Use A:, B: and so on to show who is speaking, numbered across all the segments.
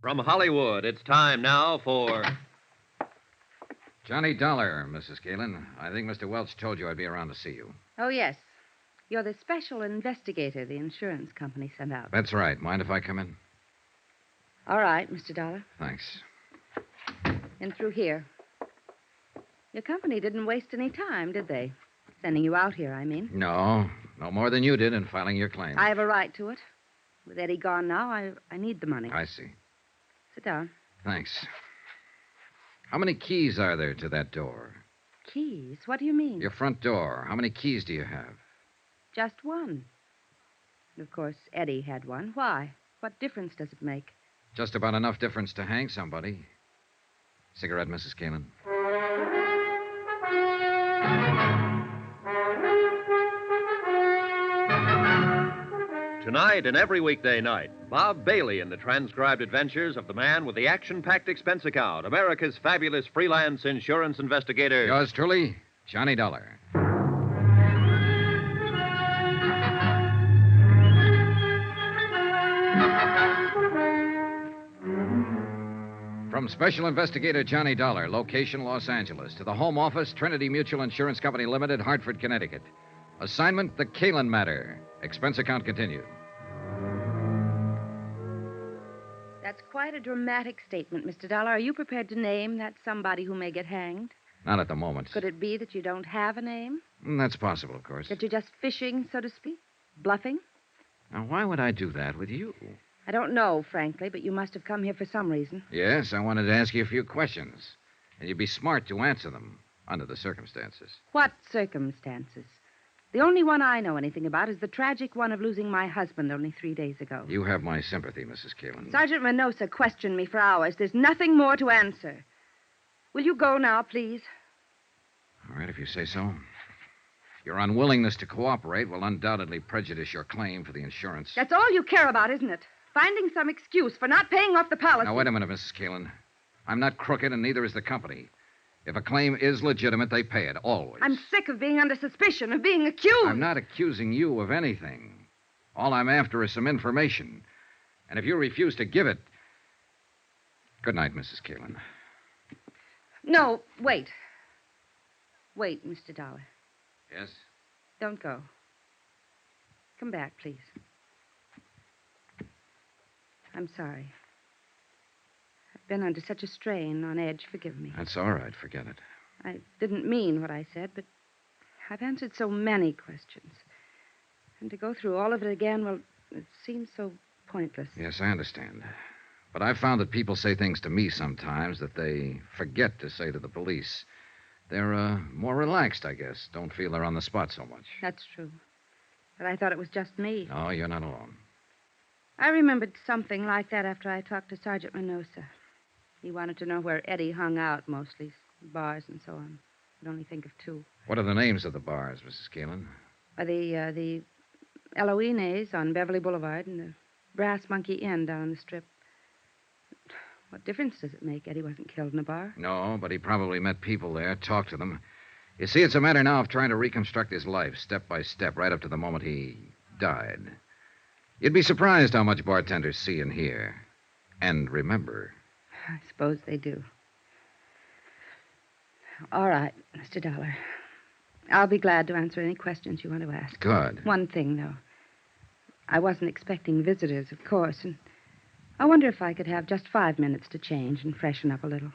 A: From Hollywood, it's time now for...
B: Johnny Dollar, Mrs. Caylin. I think Mr. Welch told you I'd be around to see you.
C: Oh, yes. You're the special investigator the insurance company sent out.
B: That's right. Mind if I come in?
C: All right, Mr. Dollar.
B: Thanks.
C: In through here. Your company didn't waste any time, did they? Sending you out here, I mean.
B: No more than you did in filing your claim.
C: I have a right to it. With Eddie gone now, I need the money.
B: I see.
C: Sit down.
B: Thanks. How many keys are there to that door?
C: Keys? What do you mean?
B: Your front door. How many keys do you have?
C: Just one. And of course, Eddie had one. Why? What difference does it make?
B: Just about enough difference to hang somebody. Cigarette, Mrs. Caylin?
A: Tonight and every weekday night, Bob Bailey in the transcribed adventures of the man with the action-packed expense account, America's fabulous freelance insurance investigator.
B: Yours truly, Johnny Dollar. From Special Investigator Johnny Dollar, location Los Angeles, to the home office, Trinity Mutual Insurance Company Limited, Hartford, Connecticut. Assignment, the Caylin matter. Expense account continued.
C: That's quite a dramatic statement, Mr. Dollar. Are you prepared to name that somebody who may get hanged?
B: Not at the moment.
C: Could it be that you don't have a name?
B: That's possible, of course.
C: That you're just fishing, so to speak? Bluffing?
B: Now, why would I do that with you?
C: I don't know, frankly, but you must have come here for some reason.
B: Yes, I wanted to ask you a few questions. And you'd be smart to answer them, under the circumstances.
C: What circumstances? The only one I know anything about is the tragic one of losing my husband only 3 days ago.
B: You have my sympathy, Mrs. Caylin.
C: Sergeant Menosa questioned me for hours. There's nothing more to answer. Will you go now, please?
B: All right, if you say so. Your unwillingness to cooperate will undoubtedly prejudice your claim for the insurance.
C: That's all you care about, isn't it? Finding some excuse for not paying off the policy.
B: Now, wait a minute, Mrs. Caylin. I'm not crooked, and neither is the company. If a claim is legitimate, they pay it, always.
C: I'm sick of being under suspicion, of being accused.
B: I'm not accusing you of anything. All I'm after is some information. And if you refuse to give it... Good night, Mrs. Caylin.
C: No, wait. Wait, Mr. Dollar.
B: Yes?
C: Don't go. Come back, please. I'm sorry. I've been under such a strain, on edge. Forgive me.
B: That's all right. Forget it.
C: I didn't mean what I said, but I've answered so many questions. And to go through all of it again, well, it seems so pointless.
B: Yes, I understand. But I've found that people say things to me sometimes that they forget to say to the police. They're more relaxed, I guess. Don't feel they're on the spot so much.
C: That's true. But I thought it was just me.
B: No, you're not alone.
C: I remembered something like that after I talked to Sergeant Menosa. He wanted to know where Eddie hung out mostly, bars and so on. I could only think of two.
B: What are the names of the bars, Mrs. Caylin?
C: The Eloines on Beverly Boulevard and the Brass Monkey Inn down on the Strip. What difference does it make? Eddie wasn't killed in a bar.
B: No, but he probably met people there, talked to them. You see, it's a matter now of trying to reconstruct his life, step by step, right up to the moment he died. You'd be surprised how much bartenders see and hear. And remember.
C: I suppose they do. All right, Mr. Dollar. I'll be glad to answer any questions you want to ask.
B: Good.
C: One thing, though. I wasn't expecting visitors, of course, and I wonder if I could have just 5 minutes to change and freshen up a little.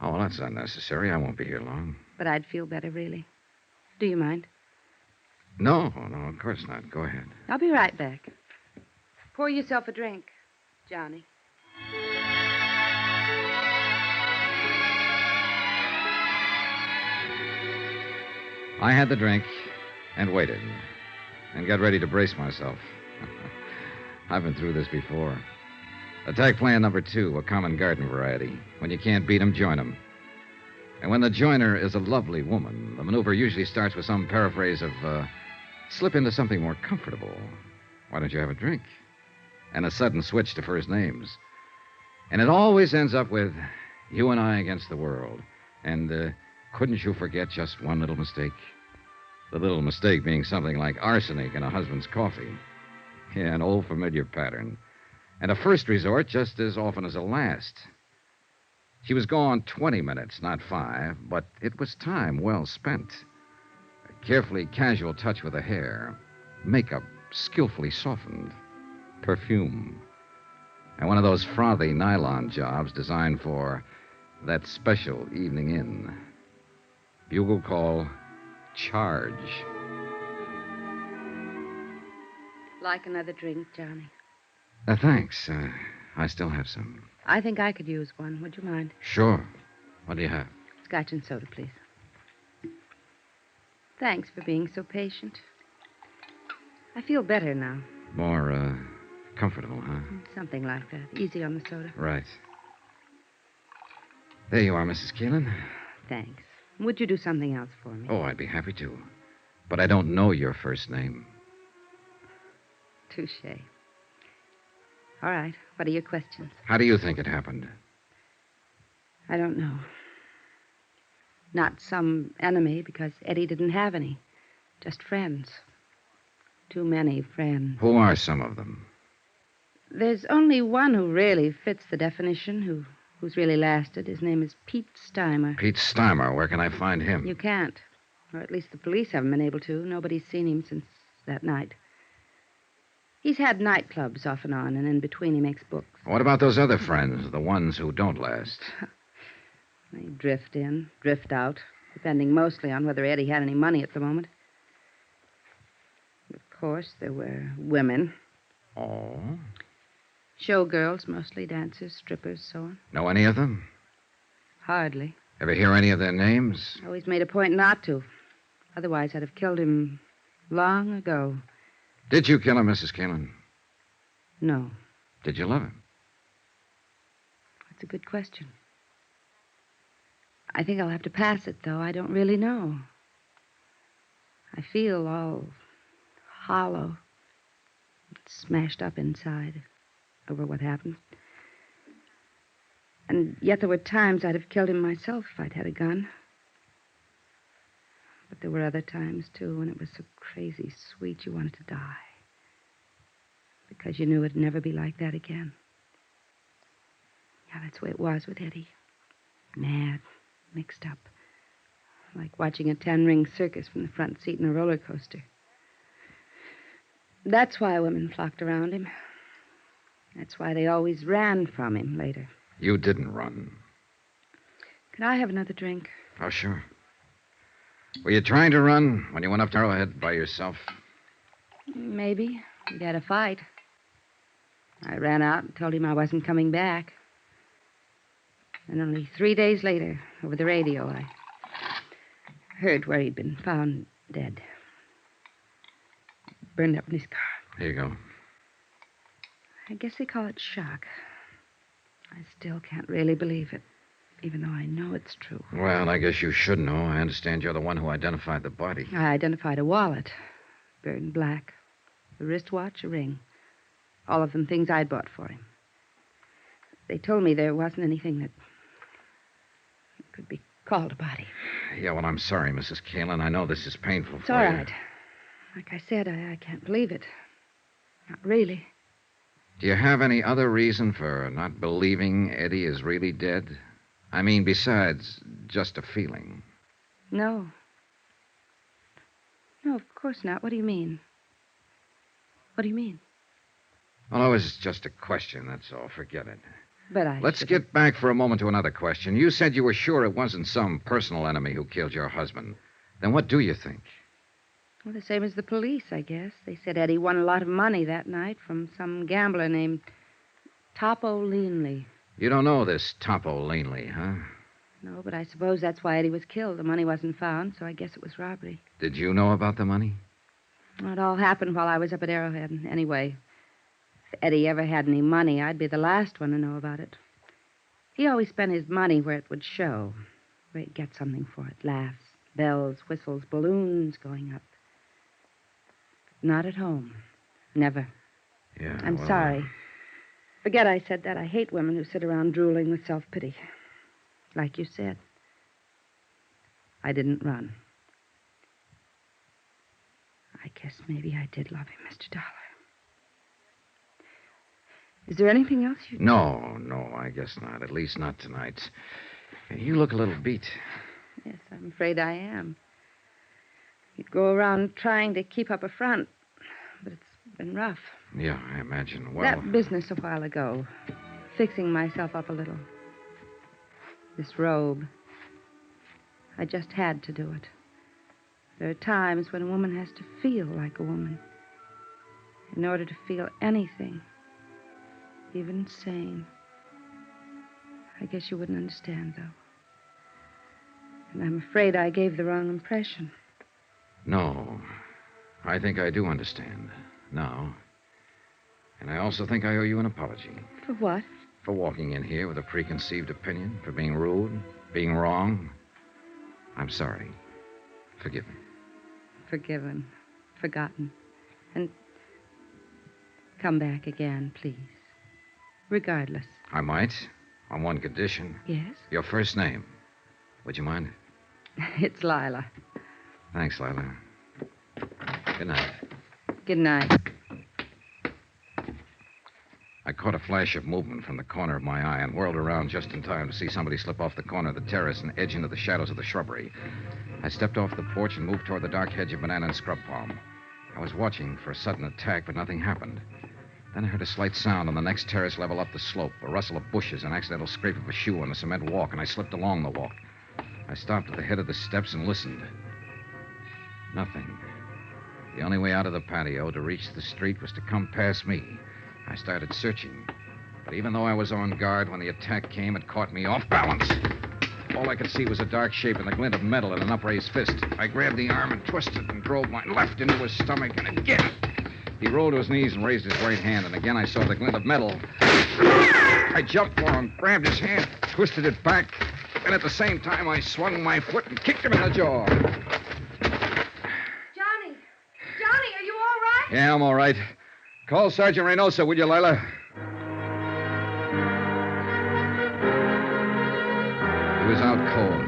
B: Oh, well, that's unnecessary. I won't be here long.
C: But I'd feel better, really. Do you mind?
B: No, of course not. Go ahead.
C: I'll be right back. Pour yourself a drink, Johnny.
B: I had the drink and waited and got ready to brace myself. I've been through this before. Attack plan number 2, a common garden variety. When you can't beat 'em, join 'em. And when the joiner is a lovely woman, the maneuver usually starts with some paraphrase of, slip into something more comfortable. Why don't you have a drink? And a sudden switch to first names. And it always ends up with, you and I against the world. And, couldn't you forget just one little mistake? The little mistake being something like arsenic in a husband's coffee. Yeah, an old familiar pattern. And a first resort just as often as a last. She was gone 20 minutes, not 5, but it was time well spent. A carefully casual touch with the hair, makeup skillfully softened, perfume, and one of those frothy nylon jobs designed for that special evening in. Bugle call, charge.
C: Like another drink, Johnny?
B: Thanks. I still have some.
C: I think I could use one. Would you mind?
B: Sure. What do you have?
C: Scotch and soda, please. Thanks for being so patient. I feel better now.
B: More, comfortable, huh?
C: Something like that. Easy on the soda.
B: Right. There you are, Mrs. Caylin.
C: Thanks. Would you do something else for me?
B: Oh, I'd be happy to. But I don't know your first name.
C: Touché. All right. What are your questions?
B: How do you think it happened?
C: I don't know. Not some enemy, because Eddie didn't have any. Just friends. Too many friends.
B: Who are some of them?
C: There's only one who really fits the definition, who's really lasted. His name is Pete Steimer.
B: Pete Steimer. Where can I find him?
C: You can't. Or at least the police haven't been able to. Nobody's seen him since that night. He's had nightclubs off and on, and in between he makes books.
B: What about those other friends, the ones who don't last?
C: They drift in, drift out, depending mostly on whether Eddie had any money at the moment. Of course, there were women.
B: Oh?
C: Showgirls, mostly dancers, strippers, so on.
B: Know any of them?
C: Hardly.
B: Ever hear any of their names?
C: Always made a point not to. Otherwise, I'd have killed him long ago.
B: Did you kill him, Mrs. Caylin?
C: No.
B: Did you love him?
C: That's a good question. I think I'll have to pass it, though. I don't really know. I feel all hollow, smashed up inside over what happened. And yet there were times I'd have killed him myself if I'd had a gun. But there were other times, too, when it was so crazy sweet you wanted to die. Because you knew it'd never be like that again. Yeah, that's the way it was with Eddie. Mad, mixed up. Like watching a 10-ring circus from the front seat in a roller coaster. That's why women flocked around him. That's why they always ran from him later.
B: You didn't run.
C: Could I have another drink?
B: Oh, sure. Were you trying to run when you went up to Arrowhead by yourself?
C: Maybe. We'd had a fight. I ran out and told him I wasn't coming back. And only 3 days later, over the radio, I heard where he'd been found dead. Burned up in his car.
B: Here you go.
C: I guess they call it shock. I still can't really believe it, even though I know it's true.
B: Well, I guess you should know. I understand you're the one who identified the body.
C: I identified a wallet, burned black, a wristwatch, a ring. All of them things I'd bought for him. They told me there wasn't anything that could be called a body.
B: Yeah, well, I'm sorry, Mrs. Caylin. I know this is painful
C: It's
B: for
C: all
B: you.
C: right. Like I said, I can't believe it. Not really.
B: Do you have any other reason for not believing Eddie is really dead? I mean, besides just a feeling.
C: No. No, of course not. What do you mean? What do you mean?
B: Well, it was just a question, that's all. Forget it.
C: But I
B: Let's
C: shouldn't-
B: get back for a moment to another question. You said you were sure it wasn't some personal enemy who killed your husband. Then what do you think?
C: Well, the same as the police, I guess. They said Eddie won a lot of money that night from some gambler named Topo Leanley.
B: You don't know this Topo Lanely, huh?
C: No, but I suppose that's why Eddie was killed. The money wasn't found, so I guess it was robbery.
B: Did you know about the money?
C: Well, it all happened while I was up at Arrowhead. Anyway, if Eddie ever had any money, I'd be the last one to know about it. He always spent his money where it would show, where he'd get something for it. Laughs, bells, whistles, balloons going up. Not at home. Never.
B: Yeah.
C: I'm
B: well,
C: sorry. Forget I said that. I hate women who sit around drooling with self-pity. Like you said. I didn't run. I guess maybe I did love him, Mr. Dollar. Is there anything else you...
B: No, I guess not. At least not tonight. You look a little beat.
C: Yes, I'm afraid I am. You go around trying to keep up a front, but it's been rough.
B: Yeah, I imagine. Well...
C: That business a while ago, fixing myself up a little. This robe. I just had to do it. There are times when a woman has to feel like a woman. In order to feel anything, even sane. I guess you wouldn't understand, though. And I'm afraid I gave the wrong impression.
B: No. I think I do understand. Now. And I also think I owe you an apology.
C: For what?
B: For walking in here with a preconceived opinion, for being rude, being wrong. I'm sorry. Forgive me.
C: Forgiven. Forgotten. And come back again, please. Regardless.
B: I might, on one condition.
C: Yes?
B: Your first name. Would you mind?
C: It's Lila.
B: Thanks, Lila. Good night.
C: Good night.
B: I caught a flash of movement from the corner of my eye and whirled around just in time to see somebody slip off the corner of the terrace and edge into the shadows of the shrubbery. I stepped off the porch and moved toward the dark hedge of banana and scrub palm. I was watching for a sudden attack, but nothing happened. Then I heard a slight sound on the next terrace level up the slope, a rustle of bushes, an accidental scrape of a shoe on the cement walk, and I slipped along the walk. I stopped at the head of the steps and listened. Nothing. The only way out of the patio to reach the street was to come past me. I started searching. But even though I was on guard, when the attack came, it caught me off balance. All I could see was a dark shape and the glint of metal in an upraised fist. I grabbed the arm and twisted and drove my left into his stomach, and again. He rolled to his knees and raised his right hand, and again I saw the glint of metal. I jumped for him, grabbed his hand, twisted it back, and at the same time I swung my foot and kicked him in the jaw.
C: Johnny! Johnny, are you all right?
B: Yeah, I'm all right. Call Sergeant Reynosa, would you, Lila? He was out cold.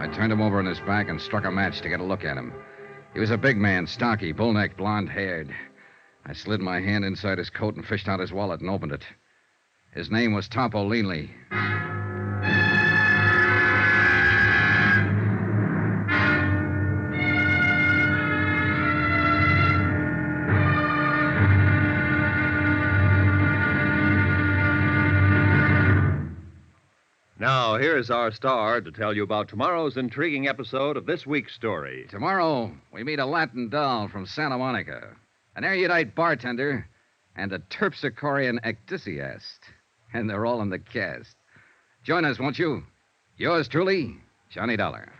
B: I turned him over on his back and struck a match to get a look at him. He was a big man, stocky, bull-necked, blonde-haired. I slid my hand inside his coat and fished out his wallet and opened it. His name was Topo Leanley.
A: Now, here's our star to tell you about tomorrow's intriguing episode of this week's story.
B: Tomorrow, we meet a Latin doll from Santa Monica, an erudite bartender, and a terpsichorean ecdysiast. And they're all in the cast. Join us, won't you? Yours truly, Johnny Dollar.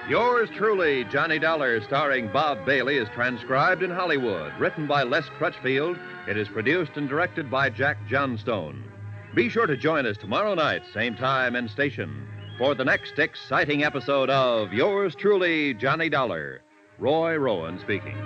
A: Yours truly, Johnny Dollar, starring Bob Bailey, is transcribed in Hollywood. Written by Les Crutchfield, it is produced and directed by Jack Johnstone. Be sure to join us tomorrow night, same time and station, for the next exciting episode of Yours truly, Johnny Dollar. Roy Rowan speaking.